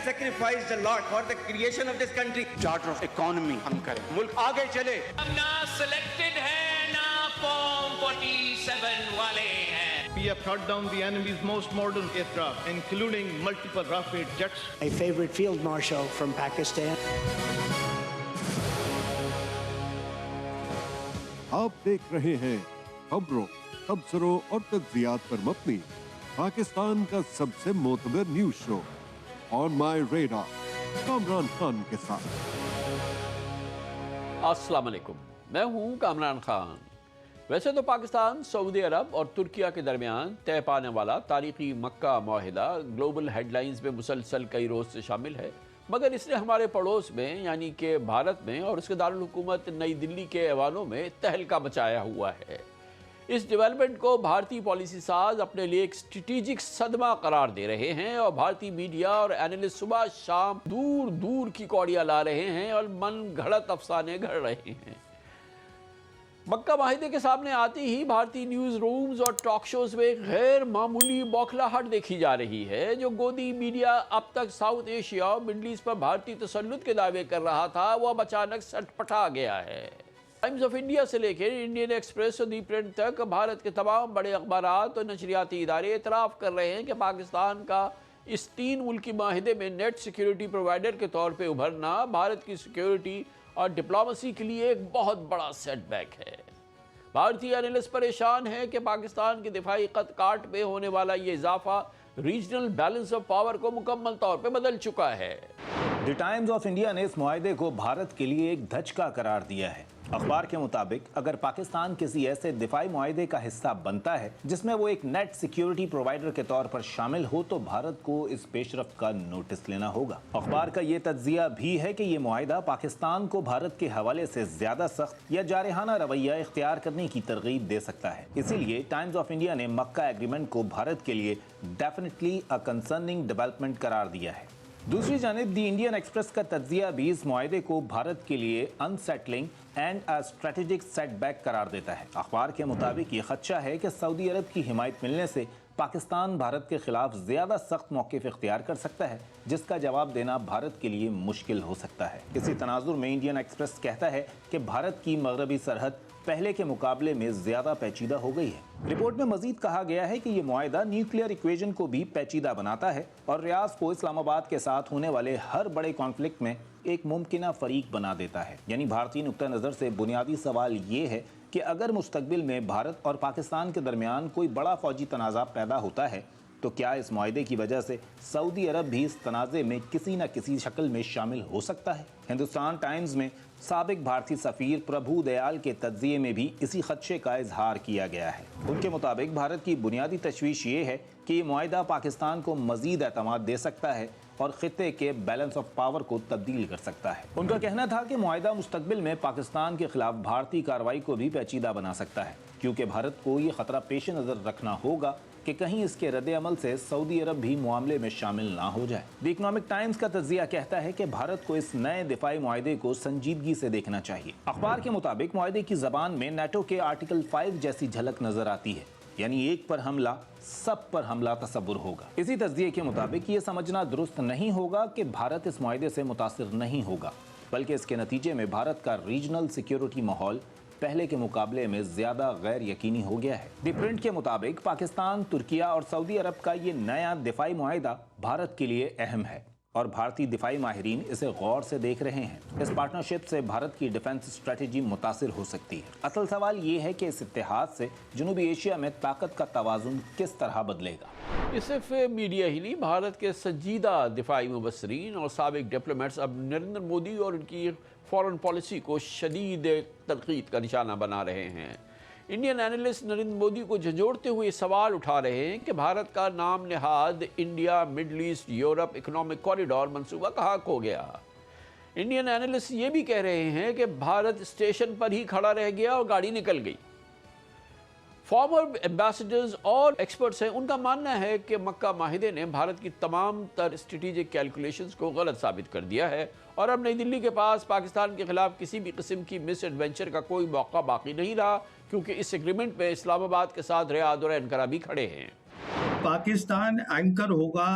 sacrificed a lot for the creation of this country. Charter of economy ہم کریں, ملک آگے چلے. ہم نہ سلیکٹڈ ہیں نہ فارم 47 والے ہیں. We have shot down the enemy's most modern aircraft, including multiple Rafale jets. A favorite field marshal from Pakistan. آپ دیکھ رہے ہیں خبروں، تبصروں اور تجزیات پر مبنی پاکستان کا سب سے معتبر نیوز شو آن مائی ریڈار کامران خان کے ساتھ. السلام علیکم، میں ہوں کامران خان. ویسے تو پاکستان سعودی عرب اور ترکیہ کے درمیان طے پانے والا تاریخی مکہ معاہدہ گلوبل ہیڈ لائنز میں مسلسل کئی روز سے شامل ہے، مگر اس نے ہمارے پڑوس میں یعنی کہ بھارت میں اور اس کے دارالحکومت نئی دلی کے ایوانوں میں تہلکہ مچایا ہوا ہے. اس ڈیولپمنٹ کو بھارتی پالیسی ساز اپنے لیے ایک اسٹریٹجک صدمہ قرار دے رہے ہیں اور بھارتی میڈیا اور اینالسٹ صبح شام دور دور کی کوڑیاں لا رہے ہیں اور من گھڑت افسانے گھڑ رہے ہیں. مکہ معاہدے کے سامنے آتی ہی بھارتی نیوز رومز اور ٹاک شوز میں ایک غیر معمولی بوکھلاہٹ دیکھی جا رہی ہے. جو گودی میڈیا اب تک ساؤتھ ایشیا اور مڈل ایسٹ پر بھارتی تسلط کے دعوے کر رہا تھا، وہ اب اچانک سٹ پٹا گیا ہے. ٹائمز آف انڈیا سے لے کر انڈین ایکسپریس اور دی پرنٹ تک بھارت کے تمام بڑے اخبارات اور نشریاتی ادارے اعتراف کر رہے ہیں کہ پاکستان کا اس 3 ملکی معاہدے میں نیٹ سیکیورٹی پرووائیڈر کے طور پہ ابھرنا بھارت کی سیکیورٹی اور ڈپلومیسی کے لیے ایک بہت بڑا سیٹ بیک ہے. بھارتی اینالسٹ پریشان ہے کہ پاکستان کے دفاعی قد کاٹ میں ہونے والا یہ اضافہ ریجنل بیلنس آف پاور کو مکمل طور پہ بدل چکا ہے. دی ٹائمز آف انڈیا نے اس معاہدے کو بھارت کے لیے ایک دھچکا قرار دیا ہے. اخبار کے مطابق اگر پاکستان کسی ایسے دفاعی معاہدے کا حصہ بنتا ہے جس میں وہ ایک نیٹ سیکیورٹی پرووائیڈر کے طور پر شامل ہو تو بھارت کو اس پیش رفت کا نوٹس لینا ہوگا. اخبار کا یہ تجزیہ بھی ہے کہ یہ معاہدہ پاکستان کو بھارت کے حوالے سے زیادہ سخت یا جارحانہ رویہ اختیار کرنے کی ترغیب دے سکتا ہے. اسی لیے ٹائمز آف انڈیا نے مکہ ایگریمنٹ کو بھارت کے لیے ڈیفینیٹلی اے کنسرننگ ڈیولپمنٹ قرار دیا ہے. دوسری جانب دی انڈین ایکسپریس کا تجزیہ بھی اس معاہدے کو بھارت کے لیے unsettling and a strategic setback قرار دیتا ہے. اخبار کے مطابق یہ خدشہ ہے کہ سعودی عرب کی حمایت ملنے سے پاکستان بھارت کے خلاف زیادہ سخت موقف اختیار کر سکتا ہے، جس کا جواب دینا بھارت کے لیے مشکل ہو سکتا ہے. اسی تناظر میں انڈین ایکسپریس کہتا ہے کہ بھارت کی مغربی سرحد پہلے کے مقابلے میں زیادہ پیچیدہ ہو گئی ہے. رپورٹ میں مزید کہا گیا ہے کہ یہ معاہدہ نیوکلیئر ایکویژن کو بھی پیچیدہ بناتا ہے اور ریاض کو اسلام آباد کے ساتھ ہونے والے ہر بڑے کانفلکٹ میں ایک ممکنہ فریق بنا دیتا ہے. یعنی بھارتی نقطہ نظر سے بنیادی سوال یہ ہے کہ اگر مستقبل میں بھارت اور پاکستان کے درمیان کوئی بڑا فوجی تنازع پیدا ہوتا ہے تو کیا اس معاہدے کی وجہ سے سعودی عرب بھی اس تنازع میں کسی نہ کسی شکل میں شامل ہو سکتا ہے؟ ہندوستان ٹائمز میں سابق بھارتی سفیر پربھو دیال کے تجزیے میں بھی اسی خدشے کا اظہار کیا گیا ہے. ان کے مطابق بھارت کی بنیادی تشویش یہ ہے کہ یہ معاہدہ پاکستان کو مزید اعتماد دے سکتا ہے اور خطے کے بیلنس آف پاور کو تبدیل کر سکتا ہے. ان کا کہنا تھا کہ معاہدہ مستقبل میں پاکستان کے خلاف بھارتی کارروائی کو بھی پیچیدہ بنا سکتا ہے، کیونکہ بھارت کو یہ خطرہ پیش نظر رکھنا ہوگا کہ کہیں اس کے رد عمل سے سعودی عرب بھی معاملے میں شامل نہ ہو جائے. دی اکنامک ٹائمز کا تجزیہ کہتا ہے کہ بھارت کو اس نئے دفاعی معاہدے کو سنجیدگی سے دیکھنا چاہیے. اخبار کے مطابق معاہدے کی زبان میں نیٹو کے آرٹیکل 5 جیسی جھلک نظر آتی ہے، یعنی ایک پر حملہ سب پر حملہ تصور ہوگا. اسی تجزیے کے مطابق یہ سمجھنا درست نہیں ہوگا کہ بھارت اس معاہدے سے متاثر نہیں ہوگا، بلکہ اس کے نتیجے میں بھارت کا ریجنل سیکیورٹی ماحول پہلے کے مقابلے میں زیادہ غیر یقینی ہو گیا ہے. دی پرنٹ کے مطابق پاکستان، ترکیہ اور سعودی عرب کا یہ نیا دفاعی معاہدہ بھارت کے لیے اہم ہے اور بھارتی دفاعی ماہرین اسے غور سے دیکھ رہے ہیں. اس پارٹنرشپ سے بھارت کی ڈیفنس اسٹریٹجی متاثر ہو سکتی ہے. اصل سوال یہ ہے کہ اس اتحاد سے جنوبی ایشیا میں طاقت کا توازن کس طرح بدلے گا. یہ صرف میڈیا ہی نہیں، بھارت کے سنجیدہ دفاعی مبصرین اور سابق ڈپلومیٹس اب نریندر مودی اور ان کی فارن پالیسی کو شدید تنقید کا نشانہ بنا رہے ہیں. انڈین اینالسٹ نریندر مودی کو جھنجھوڑتے ہوئے سوال اٹھا رہے ہیں کہ بھارت کا نام نہاد India Middle East Europe economic corridor منصوبہ کہاں کھو گیا. انڈین اینالسٹ یہ بھی کہہ رہے ہیں کہ بھارت اسٹیشن پر ہی کھڑا رہ گیا اور گاڑی نکل گئی. فارمر ایمبیسڈرز اور ایکسپرٹس ہیں، ان کا ماننا ہے کہ مکہ معاہدے نے بھارت کی تمام تر اسٹریٹجک کیلکولیشنز کو غلط ثابت کر دیا ہے اور اب نئی دلی کے پاس پاکستان کے خلاف کسی بھی قسم کی مس ایڈونچر کا کوئی موقع باقی نہیں رہا، کیونکہ اس ایگریمنٹ میں اسلام آباد کے ساتھ ریاض اور انقرہ بھی کھڑے ہیں. پاکستان اینکر ہوگا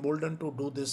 emboldened to do this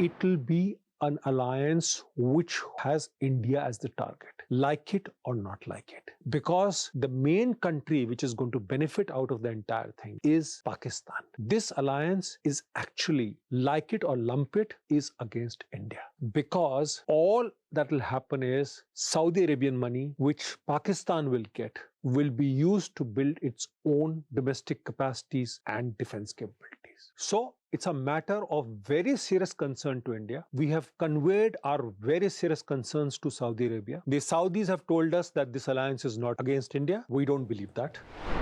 It will be an alliance which has India as the target, like it or not like it. Because the main country which is going to benefit out of the entire thing is Pakistan. This alliance is actually, like it or lump it, is against India. Because all that will happen is Saudi Arabian money, which Pakistan will get, will be used to build its own domestic capacities and defense capabilities. So, it's a matter of very serious concern to India. We have conveyed our very serious concerns to Saudi Arabia. The Saudis have told us that this alliance is not against India. We don't believe that.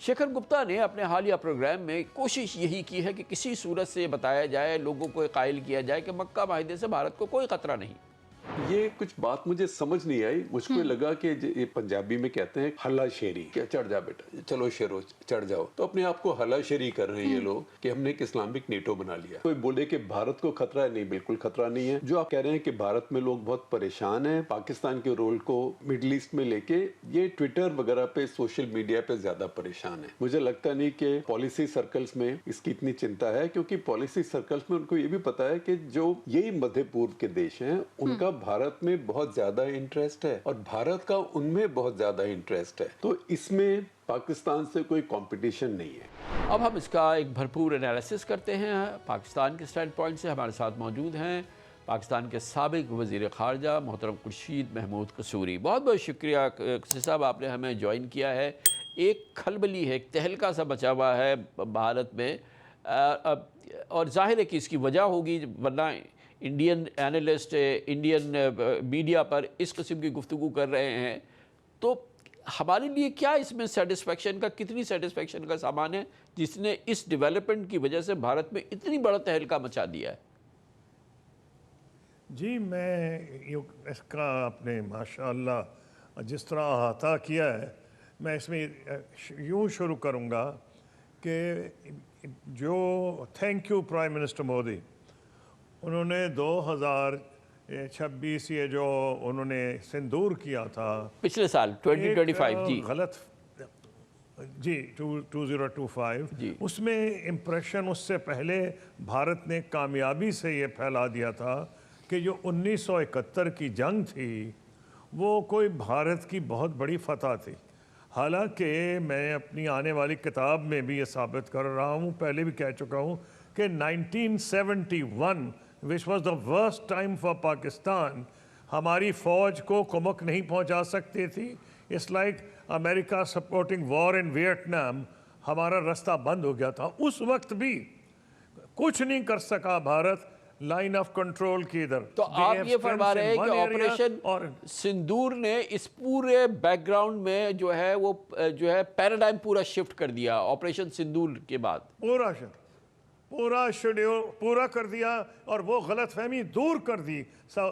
Shekhar Gupta نے اپنے حالیہ programme میں کوشش یہی کی ہے کہ کسی صورت سے بتایا جائے، لوگوں کو قائل کیا جائے کہ مکہ معاہدے سے بھارت کو کوئی خطرہ نہیں۔ یہ کچھ بات مجھے سمجھ نہیں آئی، مجھ کو لگا کہ یہ پنجابی میں کہتے ہیں ہلا شیری، کیا چڑھ جا بیٹا، چلو شیرو چڑھ جاؤ، تو اپنے آپ کو ہلا شیری کر رہے ہیں یہ لوگ کہ ہم نے ایک اسلامک نیٹو بنا لیا۔ کوئی بولے کہ بھارت کو خطرہ ہے، نہیں، بالکل خطرہ نہیں ہے۔ جو آپ کہہ رہے ہیں کہ بھارت میں لوگ بہت پریشان ہیں پاکستان کے رول کو مڈل ایسٹ میں لے کے، یہ ٹویٹر وغیرہ پہ، سوشل میڈیا پہ زیادہ پریشان ہے۔ مجھے لگتا نہیں کہ پالیسی سرکلز میں اس کی اتنی چنتا ہے، کیونکہ پالیسی سرکلز میں ان کو یہ بھی پتا ہے کہ جو یہی مدھیہ پورب کے دیش ہیں ان کا بھارت میں بہت زیادہ انٹرسٹ ہے اور بھارت کا ان میں بہت زیادہ انٹرسٹ ہے، تو اس میں پاکستان سے کوئی کمپٹیشن نہیں ہے۔ اب ہم اس کا ایک بھرپور انالیسس کرتے ہیں پاکستان کے اسٹینڈ پوائنٹ سے۔ ہمارے ساتھ موجود ہیں پاکستان کے سابق وزیر خارجہ محترم خورشید محمود قصوری۔ بہت بہت شکریہ قصوری صاحب، آپ نے ہمیں جوائن کیا ہے۔ ایک کھلبلی ہے، ایک تہلکہ سا بچا ہوا ہے بھارت میں، اور ظاہر ہے کہ اس کی وجہ ہوگی، ورنہ انڈین اینالسٹ انڈین میڈیا پر اس قسم کی گفتگو کر رہے ہیں، تو ہمارے لیے کیا اس میں سیٹسفیکشن کا، کتنی سیٹسفیکشن کا سامان ہے جس نے اس ڈیولپمنٹ کی وجہ سے بھارت میں اتنی بڑا تہلکہ مچا دیا ہے؟ جی میں اس کا اپنے ماشاءاللہ جس طرح احاطہ کیا ہے، میں اس میں یوں شروع کروں گا کہ جو thank you prime minister Modi, انہوں نے 2026 یہ جو انہوں نے سندور کیا تھا پچھلے سال 2025 جی غلط جی 2025 اس میں امپریشن اس سے پہلے بھارت نے کامیابی سے یہ پھیلا دیا تھا کہ جو 1971 کی جنگ تھی وہ کوئی بھارت کی بہت بڑی فتح تھی۔ حالانکہ میں اپنی آنے والی کتاب میں بھی یہ ثابت کر رہا ہوں، پہلے بھی کہہ چکا ہوں کہ 1971 which was the worst time for Pakistan، ہماری فوج کو کمک نہیں پہنچا سکتی تھی۔ It's like America supporting war in Vietnam، ہمارا رستہ بند ہو گیا تھا۔ اس وقت بھی کچھ نہیں کر سکا بھارت لائن آف کنٹرول کی ادھر۔ تو آپ یہ فرما رہے ہیں کہ آپریشن سندور نے اس پورے بیک گراؤنڈ میں جو ہے وہ جو ہے پیراڈائم پورا شفٹ کر دیا آپریشن سندور کے بعد، پورا شیڈیول پورا کر دیا، اور وہ غلط فہمی دور کر دی،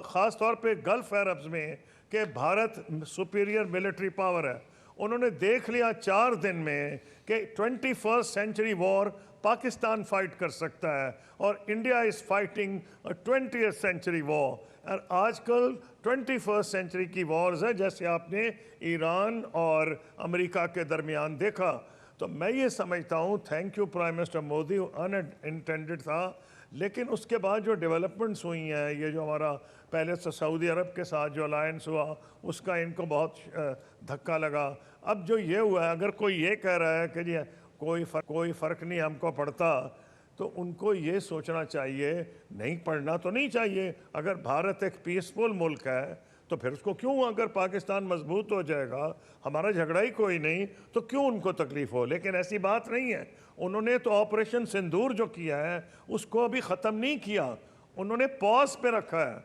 خاص طور پہ گلف عربز میں، کہ بھارت سپیریئر ملٹری پاور ہے۔ انہوں نے دیکھ لیا 4 دن میں کہ 21st سینچری وار پاکستان فائٹ کر سکتا ہے، اور India is fighting 20th century war, اور آج کل 21st سینچری کی وارز ہے جیسے آپ نے ایران اور امریکہ کے درمیان دیکھا۔ تو میں یہ سمجھتا ہوں thank you prime minister Modi, unintended تھا، لیکن اس کے بعد جو ڈیولپمنٹس ہوئی ہیں، یہ جو ہمارا پہلے سے سعودی عرب کے ساتھ جو الائنس ہوا اس کا ان کو بہت دھکا لگا۔ اب جو یہ ہوا ہے، اگر کوئی یہ کہہ رہا ہے کہ جی کوئی فرق نہیں ہم کو پڑتا، تو ان کو یہ سوچنا چاہیے، نہیں پڑھنا تو نہیں چاہیے۔ اگر بھارت ایک پیسفل ملک ہے تو پھر اس کو کیوں، اگر پاکستان مضبوط ہو جائے گا، ہمارا جھگڑا ہی کوئی نہیں، تو کیوں ان کو تکلیف ہو؟ لیکن ایسی بات نہیں ہے۔ انہوں نے تو آپریشن سندور جو کیا ہے اس کو ابھی ختم نہیں کیا، انہوں نے پاز پہ رکھا ہے۔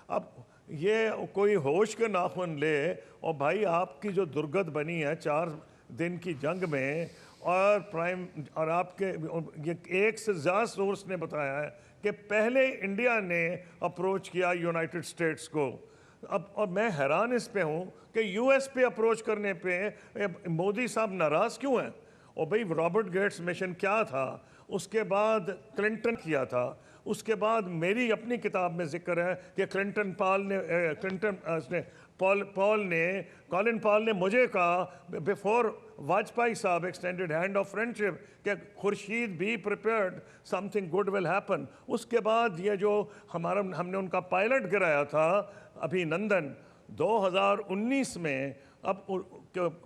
اب یہ کوئی ہوش کے ناخن لے، اور بھائی آپ کی جو درگت بنی ہے 4 دن کی جنگ میں، اور آپ کے ایک سے زیادہ سورس نے بتایا ہے کہ پہلے انڈیا نے اپروچ کیا یونائٹڈ اسٹیٹس کو۔ اور میں حیران اس پہ ہوں کہ یو ایس پہ اپروچ کرنے پہ مودی صاحب ناراض کیوں ہیں؟ اور بھئی رابرٹ گیٹس مشن کیا تھا، اس کے بعد کلنٹن کیا تھا، اس کے بعد میری اپنی کتاب میں ذکر ہے کہ کالن پال نے مجھے کہا بیفور واجپئی صاحب ایکسٹینڈڈ ہینڈ آف فرینڈشپ کہ خورشید بھی prepared something good will happen. اس کے بعد یہ جو ہم نے ان کا پائلٹ گرایا تھا ابھی نندن 2019 میں، اب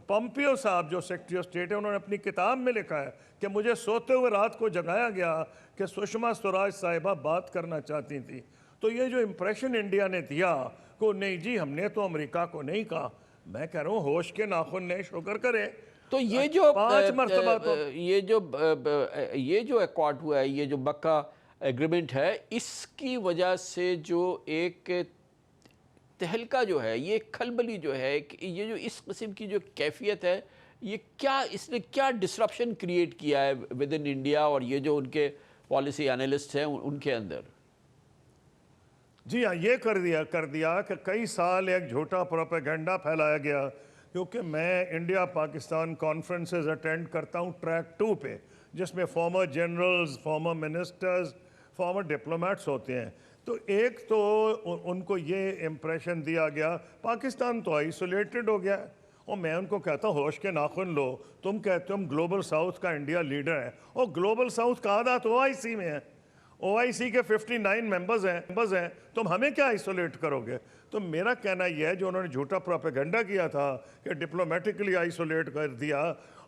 پومپیو صاحب جو سیکرٹری آف اسٹیٹ ہے، انہوں نے اپنی کتاب میں لکھا ہے کہ مجھے سوتے ہوئے رات کو جگایا گیا کہ سشما سوراج صاحبہ بات کرنا چاہتی تھی۔ تو یہ جو امپریشن انڈیا نے دیا کہ نہیں جی ہم نے تو امریکہ کو نہیں کہا، میں کہہ رہا ہوں ہوش کے ناخن نے شکر کرے۔ تو یہ جو 5 مرتبہ تو یہ جو ایکارڈ ہوا ہے، یہ جو مکہ ایگریمنٹ ہے، اس کی وجہ سے جو ایک تہلکہ جو ہے، یہ کھلبلی جو ہے، یہ جو اس قسم کی جو کیفیت ہے، یہ کیا اس نے کیا ڈسرپشن کریٹ کیا ہے ود ان انڈیا اور یہ جو ان کے پالیسی اینالسٹ ہیں ان کے اندر؟ جی ہاں، یہ کر دیا کہ کئی سال ایک جھوٹا پروپیگنڈا پھیلایا گیا، کیونکہ میں انڈیا پاکستان کانفرنسز اٹینڈ کرتا ہوں ٹریک 2 پہ، جس میں former generals, former ministers, former diplomats ہوتے ہیں. تو ایک تو ان کو یہ امپریشن دیا گیا پاکستان تو آئسولیٹڈ ہو گیا ہے، اور میں ان کو کہتا ہوں ہوش کے ناخن لو. تم کہتے ہو گلوبل ساؤتھ کا انڈیا لیڈر ہے، اور گلوبل ساؤتھ کا آدھا تو OIC میں ہے، OIC کے 59 ممبرز ہیں، تم ہمیں کیا آئسولیٹ کرو گے؟ تو میرا کہنا یہ ہے جو انہوں نے جھوٹا پروپیگنڈا کیا تھا کہ ڈپلومیٹکلی آئسولیٹ کر دیا،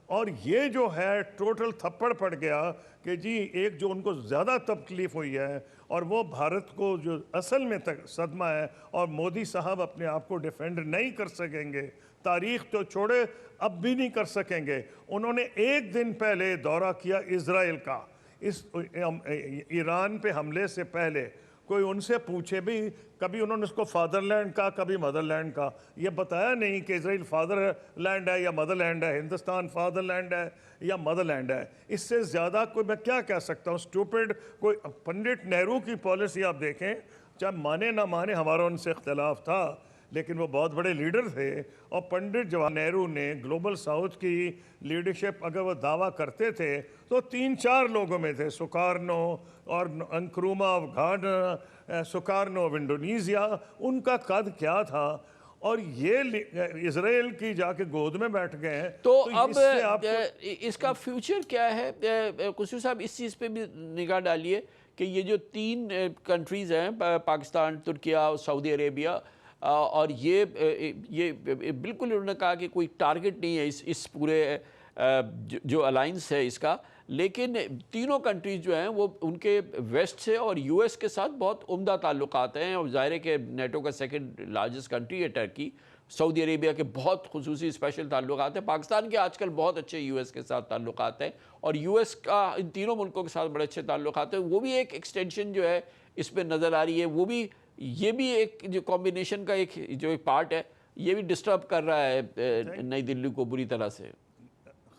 اور یہ جو ہے ٹوٹل تھپڑ پڑ گیا کہ جی ایک جو ان کو زیادہ تکلیف ہوئی ہے، اور وہ بھارت کو جو اصل میں صدمہ ہے، اور مودی صاحب اپنے آپ کو ڈیفینڈ نہیں کر سکیں گے، تاریخ تو چھوڑے اب بھی نہیں کر سکیں گے. انہوں نے ایک دن پہلے دورہ کیا اسرائیل کا، اس ایران پہ حملے سے پہلے. کوئی ان سے پوچھے بھی، کبھی انہوں نے اس کو فادر لینڈ کہا، کبھی مدر لینڈ کہا. یہ بتایا نہیں کہ اسرائیل فادر لینڈ ہے یا مدر لینڈ ہے، ہندوستان فادر لینڈ ہے یا مدر لینڈ ہے. اس سے زیادہ کوئی میں کیا کہہ سکتا ہوں؟ سٹوپڈ کوئی پنڈت نہرو کی پالیسی آپ دیکھیں، چاہے مانے نہ مانے، ہمارا ان سے اختلاف تھا، لیکن وہ بہت بڑے لیڈر تھے. اور پنڈت جواہر نہرو نے گلوبل ساؤتھ کی لیڈرشپ اگر وہ دعویٰ کرتے تھے تو 3-4 لوگوں میں تھے، سکارنو اور انکروما آف گھانا، سکارنو آف انڈونیزیا. ان کا قد کیا تھا؟ اور یہ اسرائیل کی جا کے گود میں بیٹھ گئے ہیں. تو اب اس کا فیوچر کیا ہے؟ قصور صاحب اس چیز پہ بھی نگاہ ڈالیے کہ یہ جو 3 کنٹریز ہیں، پاکستان، ترکیہ، سعودی عربیہ، اور یہ بالکل انہوں نے کہا کہ کوئی ٹارگٹ نہیں ہے اس پورے جو الائنس ہے اس کا، لیکن تینوں کنٹریز جو ہیں وہ ان کے ویسٹ سے اور US کے ساتھ بہت عمدہ تعلقات ہیں. اور ظاہر ہے کہ نیٹو کا 2nd لارجسٹ کنٹری ہے ٹرکی. سعودی عربیہ کے بہت خصوصی اسپیشل تعلقات ہیں. پاکستان کے آج کل بہت اچھے US کے ساتھ تعلقات ہیں، اور US کا ان تینوں ملکوں کے ساتھ بڑے اچھے تعلقات ہیں. وہ بھی ایک ایکسٹینشن جو ہے اس پہ نظر آ رہی ہے. یہ بھی ایک جو کمبینیشن کا جو ایک پارٹ ہے، یہ بھی ڈسٹرب کر رہا ہے نئی دلی کو بری طرح سے.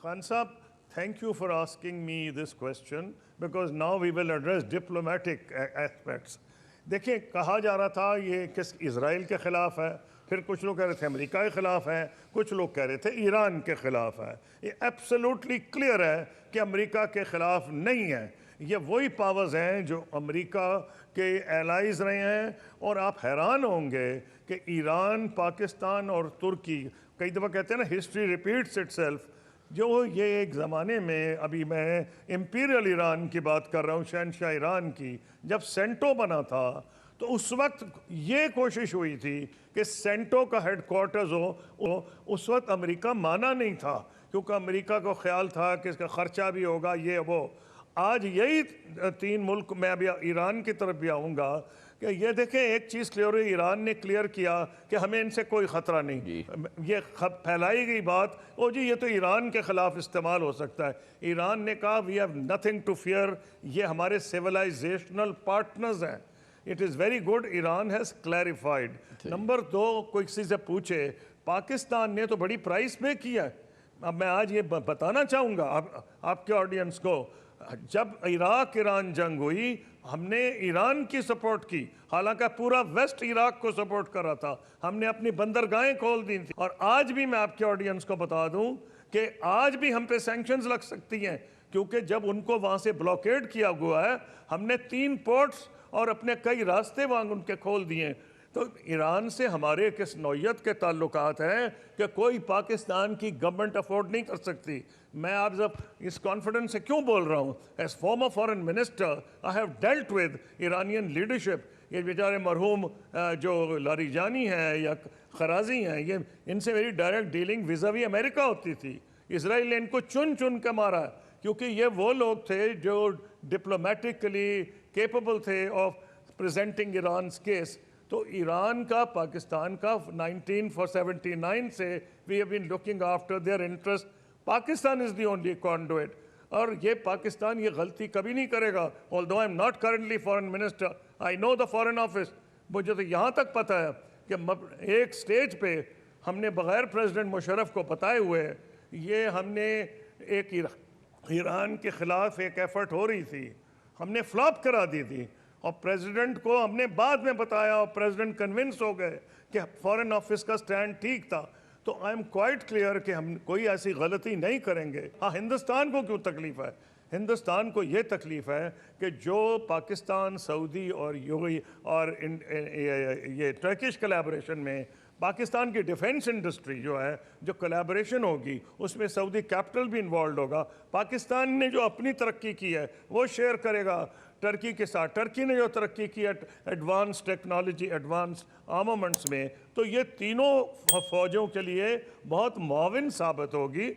خان صاحب، thank you for asking me this question because now we will address diplomatic aspects. دیکھیں، کہا جا رہا تھا یہ کس اسرائیل کے خلاف ہے، پھر کچھ لوگ کہہ رہے تھے امریکہ کے خلاف ہے، کچھ لوگ کہہ رہے تھے ایران کے خلاف ہے. یہ ایبسلوٹلی کلیئر ہے کہ امریکہ کے خلاف نہیں ہے. یہ وہی پاورز ہیں جو امریکہ کے ایلائز رہے ہیں. اور آپ حیران ہوں گے کہ ایران، پاکستان اور ترکی، کئی دفعہ کہتے ہیں نا ہسٹری ریپیٹس اٹ سیلف. جو یہ ایک زمانے میں، ابھی میں امپیریل ایران کی بات کر رہا ہوں، شہنشاہ ایران کی، جب سینٹو بنا تھا تو اس وقت یہ کوشش ہوئی تھی کہ سینٹو کا ہیڈ کوارٹرز ہو. اس وقت امریکہ مانا نہیں تھا، کیونکہ امریکہ کو خیال تھا کہ اس کا خرچہ بھی ہوگا، یہ وہ. آج یہی 3 ملک، میں ابھی ایران کی طرف بھی آؤں گا، کہ یہ دیکھیں ایک چیز کلیئر ہوئی، ایران نے کلیئر کیا کہ ہمیں ان سے کوئی خطرہ نہیں. یہ پھیلائی گئی بات، او جی یہ تو ایران کے خلاف استعمال ہو سکتا ہے. ایران نے کہا we have nothing to fear, یہ ہمارے سیولائزیشنل پارٹنرز ہیں. It is very good, Iran has clarified. Number 2، کوئی کسی سے پوچھے، پاکستان نے تو بڑی پرائس پے کیا ہے. اب میں آج یہ بتانا چاہوں گا آپ کے آڈینس کو، جب عراق ایران جنگ ہوئی ہم نے ایران کی سپورٹ کی، حالانکہ پورا ویسٹ عراق کو سپورٹ کر رہا تھا. ہم نے اپنی بندرگاہیں کھول دی تھیں. اور آج بھی میں آپ کے آڈینس کو بتا دوں کہ آج بھی ہم پہ سینکشنز لگ سکتی ہیں، کیونکہ جب ان کو وہاں سے بلاکیڈ کیا ہوا ہے، ہم نے 3 پورٹس اور اپنے کئی راستے وہاں ان کے کھول دیے. تو ایران سے ہمارے کس نوعیت کے تعلقات ہیں کہ کوئی پاکستان کی گورنمنٹ افورڈ نہیں کر سکتی. میں آپ جب اس کانفیڈنس سے کیوں بول رہا ہوں؟ As former foreign minister I have dealt with Iranian leadership. یہ بیچارے مرحوم جو لاریجانی ہیں یا خرازی ہیں، یہ ان سے میری ڈائریکٹ ڈیلنگ ویزاوی امریکہ ہوتی تھی. اسرائیل نے ان کو چن کے مارا، کیونکہ یہ وہ لوگ تھے جو ڈپلومیٹکلی کیپیبل تھے آف پریزنٹنگ ایران's کیس. تو ایران کا، پاکستان کا 1979 سے we have been looking after their interest. Pakistan is the only conduit. اور یہ پاکستان یہ غلطی کبھی نہیں کرے گا. although I am not currently foreign minister, I know the foreign office. مجھے تو یہاں تک پتہ ہے کہ ایک سٹیج پہ ہم نے بغیر پریزیڈنٹ مشرف کو بتائے ہوئے یہ ہم نے ایک ایران کے خلاف ایک ایفرٹ ہو رہی تھی، ہم نے فلاپ کرا دی تھی، اور پریزیڈنٹ کو ہم نے بعد میں بتایا اور پریزیڈنٹ کنونس ہو گئے کہ فارن آفس کا سٹینڈ ٹھیک تھا. تو آئی ایم کوائٹ کلیئر کہ ہم کوئی ایسی غلطی نہیں کریں گے. ہاں، ہندوستان کو کیوں تکلیف ہے؟ ہندوستان کو یہ تکلیف ہے کہ جو پاکستان، سعودی اور یہ ٹرکش کولیبریشن میں پاکستان کی ڈیفنس انڈسٹری جو ہے، جو کولیبریشن ہوگی اس میں سعودی کیپٹل بھی انوالوڈ ہوگا. پاکستان نے جو اپنی ترقی کی ہے وہ شیئر کرے گا ٹرکی کے ساتھ. ٹرکی نے جو ترقی کی ہے ایڈوانس ٹیکنالوجی، ایڈوانس آرمامنٹس میں، تو یہ تینوں فوجوں کے لیے بہت معاون ثابت ہوگی.